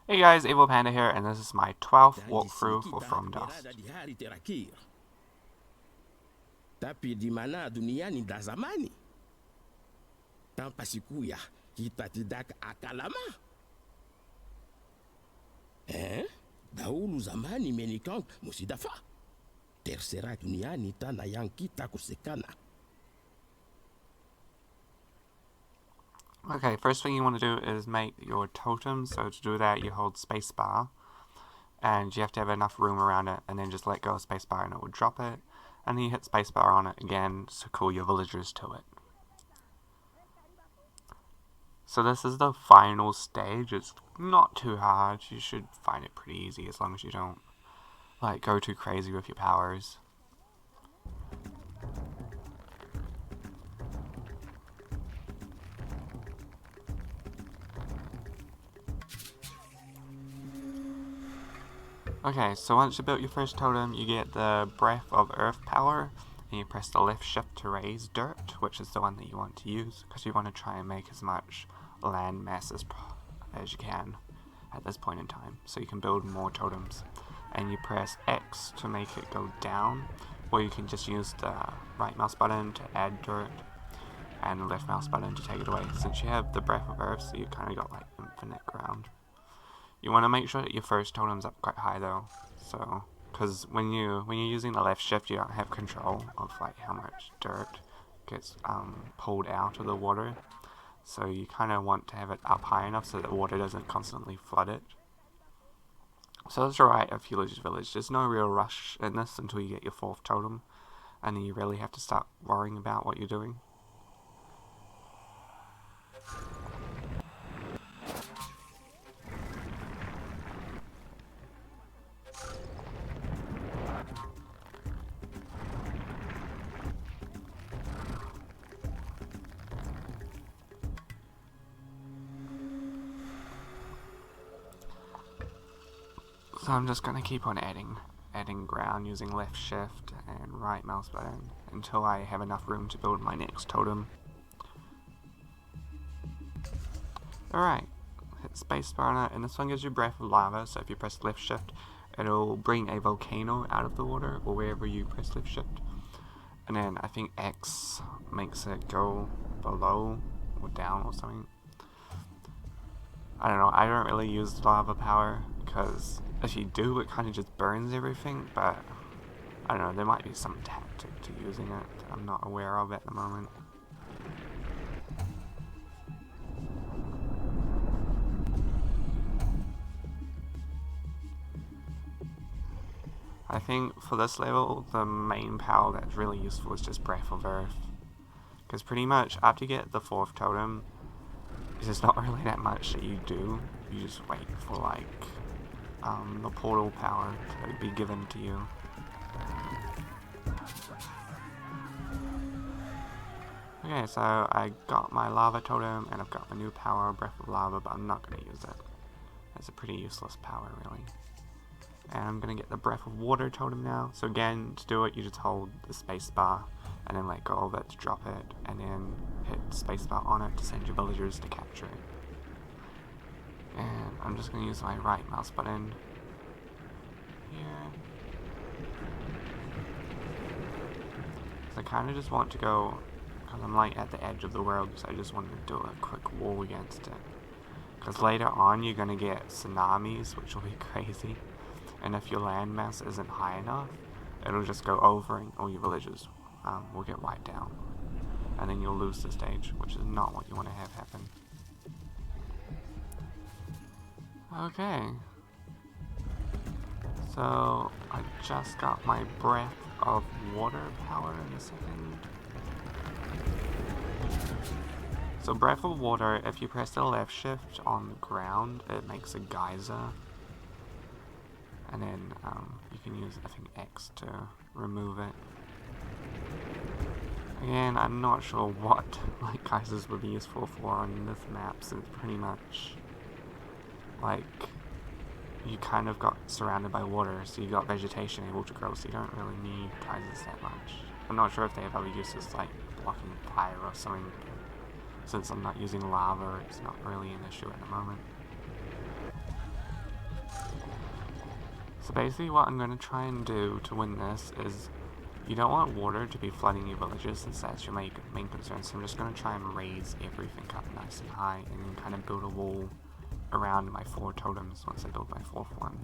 Hey guys, Evil Panda here, and this is my 12th walkthrough for From Dust. Tapi di mana duniani dah zamani? Tanpa sikuya, kita tidak akan lama. Dahulu zamani menikang musidafa. Terserah duniani tanah yang kita kusekana. Okay, first thing you want to do is make your totem. So to do that, you hold spacebar, and you have to have enough room around it, and then just let go of spacebar and it will drop it. And then you hit spacebar on it again to call your villagers to it. So this is the final stage. It's not too hard. You should find it pretty easy as long as you don't go too crazy with your powers. Okay, so once you built your first totem, you get the Breath of Earth power, and you press the left shift to raise dirt, which is the one that you want to use, because you want to try and make as much land mass as you can at this point in time, so you can build more totems. And you press X to make it go down, or you can just use the right mouse button to add dirt, and the left mouse button to take it away. Since you have the Breath of Earth, so you kind of got like infinite ground. You want to make sure that your first totem's up quite high though, so because when you're using the left shift, you don't have control of how much dirt gets pulled out of the water. So you kind of want to have it up high enough so that water doesn't constantly flood it. So that's alright if you lose your village. There's no real rush in this until you get your 4th totem, and then you really have to start worrying about what you're doing. So I'm just gonna keep on adding ground using left shift and right mouse button until I have enough room to build my next totem. Alright, hit spacebar on it, and this one gives you Breath of Lava, so if you press left shift, it'll bring a volcano out of the water, or wherever you press left shift. And then I think X makes it go below, or down, or something. I don't know, I don't really use lava power, because if you do, it kind of just burns everything, but I don't know, there might be some tactic to using it that I'm not aware of at the moment. I think for this level, the main power that's really useful is just Breath of Earth, because pretty much after you get the 4th totem, there's not really that much that you do. You just wait for the portal power to be given to you. Okay, so I got my lava totem and I've got my new power, Breath of Lava, but I'm not going to use it. It's a pretty useless power, really. And I'm going to get the Breath of Water totem now. So again, to do it, you just hold the space bar and then let go of it to drop it, and then hit spacebar on it to send your villagers to capture it. And I'm just going to use my right mouse button here. So I kind of just want to go, because I'm at the edge of the world, so I just want to do a quick wall against it. Because later on you're going to get tsunamis, which will be crazy. And if your landmass isn't high enough, it'll just go over and all your villagers will get wiped out. And then you'll lose the stage, which is not what you want to have happen. Okay. So, I just got my Breath of Water power in a second. So Breath of Water, if you press the left shift on the ground, it makes a geyser. And then you can use, I think, X to remove it. Again, I'm not sure what geysers would be useful for on this map, since pretty much you kind of got surrounded by water, so you got vegetation able to grow, so you don't really need geysers that much. I'm not sure if they have other uses like blocking fire or something. Since I'm not using lava, it's not really an issue at the moment. So basically what I'm going to try and do to win this is, you don't want water to be flooding your villages since that's your main concern, so I'm just going to try and raise everything up nice and high and then kind of build a wall around my 4 totems once I build my 4th one.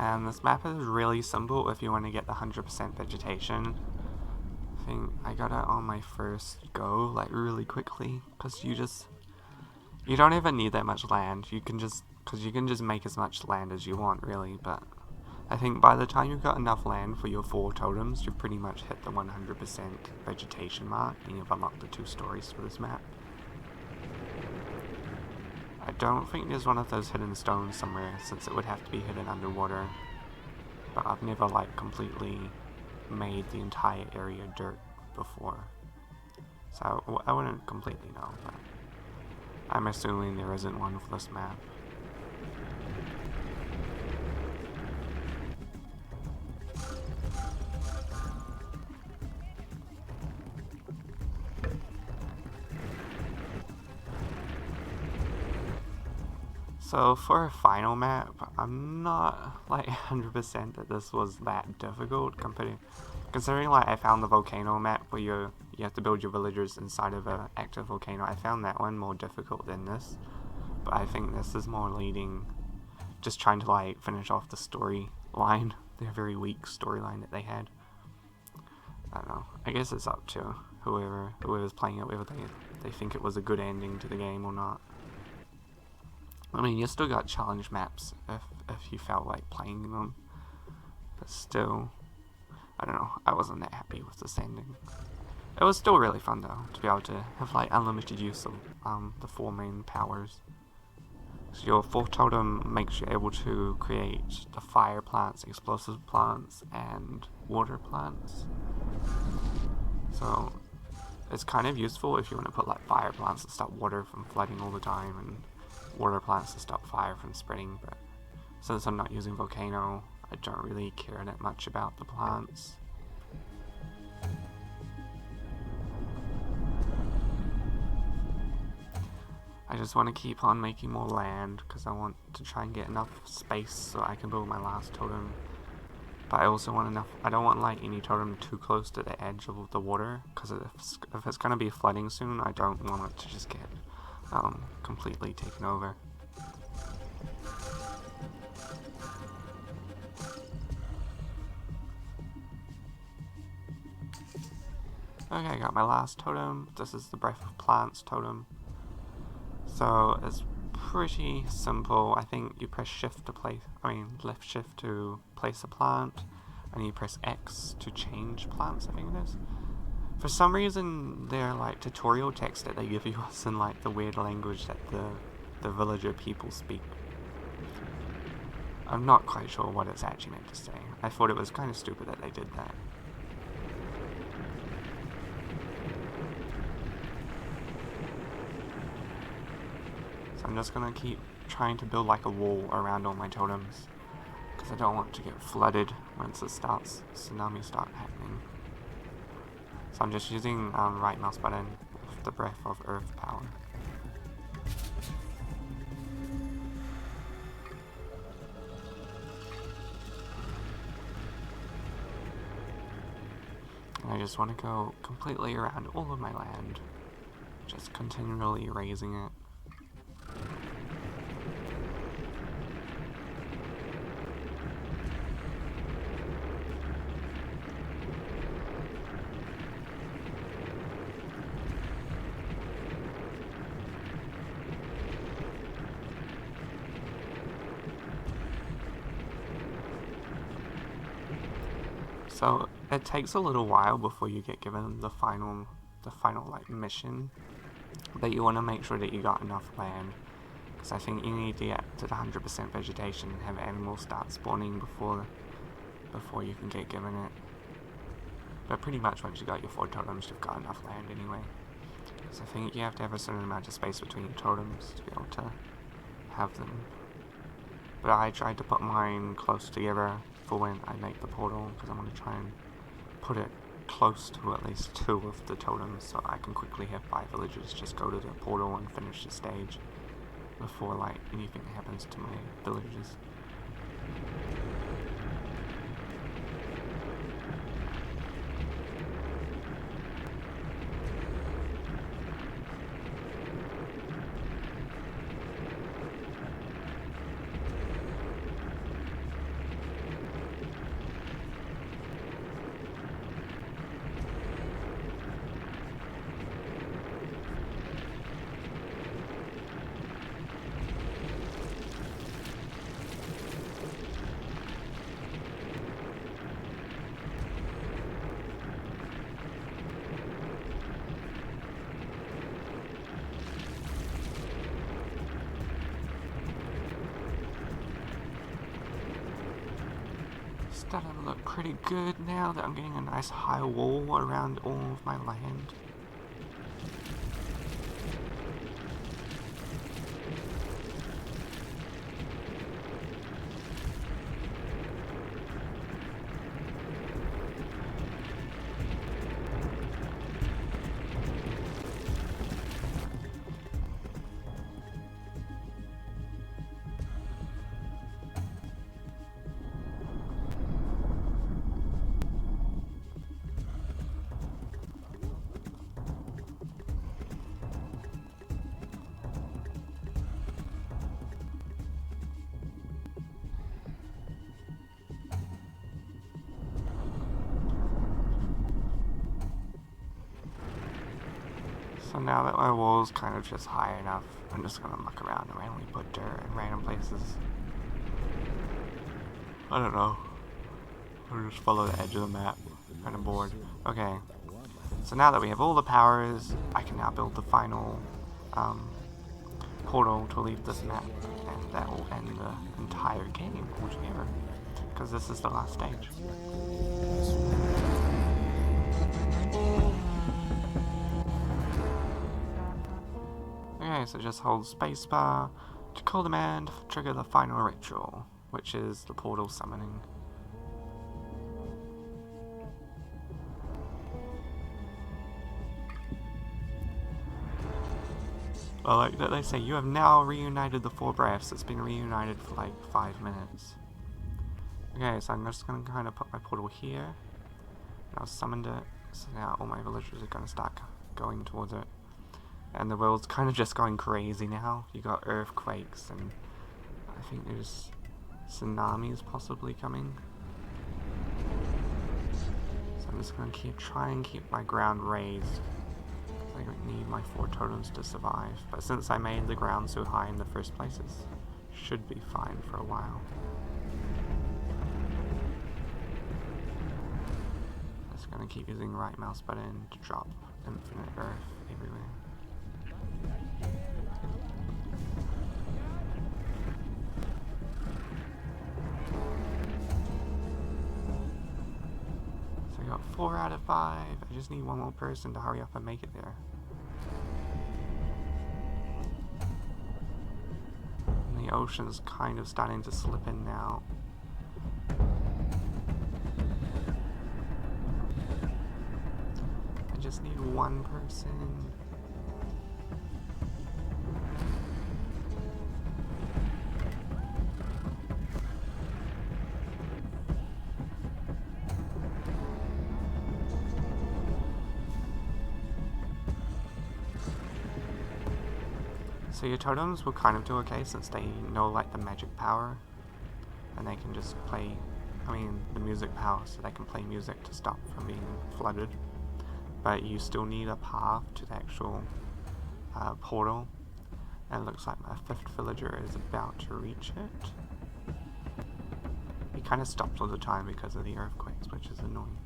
And this map is really simple if you want to get the 100% vegetation. I think I got it on my first go, like really quickly, because you don't even need that much land. You can just make as much land as you want, really. But I think by the time you've got enough land for your 4 totems, you've pretty much hit the 100% vegetation mark, and you've unlocked the 2 stories for this map. I don't think there's one of those hidden stones somewhere, since it would have to be hidden underwater. But I've never, like, completely made the entire area dirt before. So I wouldn't completely know, but I'm assuming there isn't one for this map. So for a final map, I'm not like 100% that this was that difficult considering like I found the volcano map where you have to build your villagers inside of an active volcano. I found that one more difficult than this, but I think this is more leading, just trying to like finish off the storyline, their very weak storyline that they had. I don't know. I guess it's up to whoever's playing it, whether they think it was a good ending to the game or not. I mean, you still got challenge maps if you felt like playing them, but still, I don't know, I wasn't that happy with this ending. It was still really fun though, to be able to have like unlimited use of the 4 main powers. So your 4th totem makes you able to create the fire plants, explosive plants, and water plants. So it's kind of useful if you want to put like fire plants to stop water from flooding all the time, and water plants to stop fire from spreading, but since I'm not using volcano, I don't really care that much about the plants. I just want to keep on making more land because I want to try and get enough space so I can build my last totem. But I also want enough, I don't want like any totem too close to the edge of the water, because if it's going to be flooding soon, I don't want it to just get completely taken over. Okay, I got my last totem. This is the Breath of Plants totem. So it's pretty simple. I think you press shift to left shift to place a plant, and you press X to change plants, I think it is. For some reason, their like tutorial text that they give you is in like the weird language that the villager people speak. I'm not quite sure what it's actually meant to say. I thought it was kind of stupid that they did that. So I'm just gonna keep trying to build like a wall around all my totems, because I don't want to get flooded once tsunamis start happening. So I'm just using right mouse button with the Breath of Earth power. And I just want to go completely around all of my land, just continually raising it. So it takes a little while before you get given the final like mission, but you want to make sure that you got enough land, because I think you need to get to the 100% vegetation and have animals start spawning before you can get given it. But pretty much once you got your 4 totems, you've got enough land anyway. So I think you have to have a certain amount of space between your totems to be able to have them. But I tried to put mine close together for when I make the portal, because I want to try and put it close to at least 2 of the totems so I can quickly have 5 villagers just go to the portal and finish the stage before like anything happens to my villagers. Starting to look pretty good now that I'm getting a nice high wall around all of my land. So now that my wall's kind of just high enough, I'm just gonna muck around and randomly put dirt in random places. I don't know. I'll just follow the edge of the map. Kind of bored. Okay. So now that we have all the powers, I can now build the final portal to leave this map, and that will end the entire game altogether. Because this is the last stage. Okay, so just hold spacebar to call command to trigger the final ritual, which is the portal summoning. Well, like they say, you have now reunited the 4 breaths. It's been reunited for like 5 minutes. Okay, so I'm just gonna kind of put my portal here. And I've summoned it, so now all my villagers are gonna start going towards it. And the world's kind of just going crazy now. You got earthquakes, and I think there's tsunamis possibly coming. So I'm just gonna try and keep my ground raised. I don't need my 4 totems to survive, but since I made the ground so high in the first place, it should be fine for a while. Just gonna keep using right mouse button to drop infinite earth everywhere. So I got 4 out of 5. I just need one more person to hurry up and make it there. And the ocean's kind of starting to slip in now. I just need one person. So your totems will kind of do okay since they know like the magic power, and they can just play, the music power, so they can play music to stop from being flooded. But you still need a path to the actual portal, and it looks like my 5th villager is about to reach it. He kind of stops all the time because of the earthquakes, which is annoying.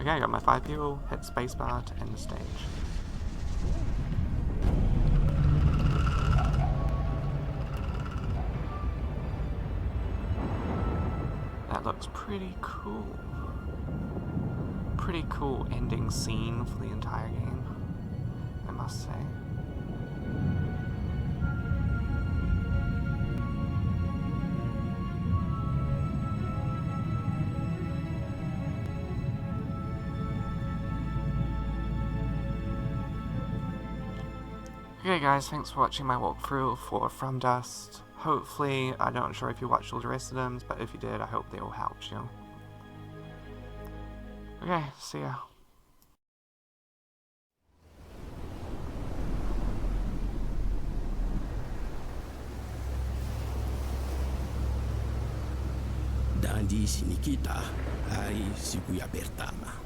Okay, I got my 5 people, hit spacebar to end the stage. That looks pretty cool. pretty cool ending scene for the entire game, I must say. Okay guys, thanks for watching my walkthrough for From Dust. Hopefully, I'm not sure if you watched all the rest of them, but if you did, I hope they all helped you. Okay, see ya. Dan di sini kita hari siku ya pertama.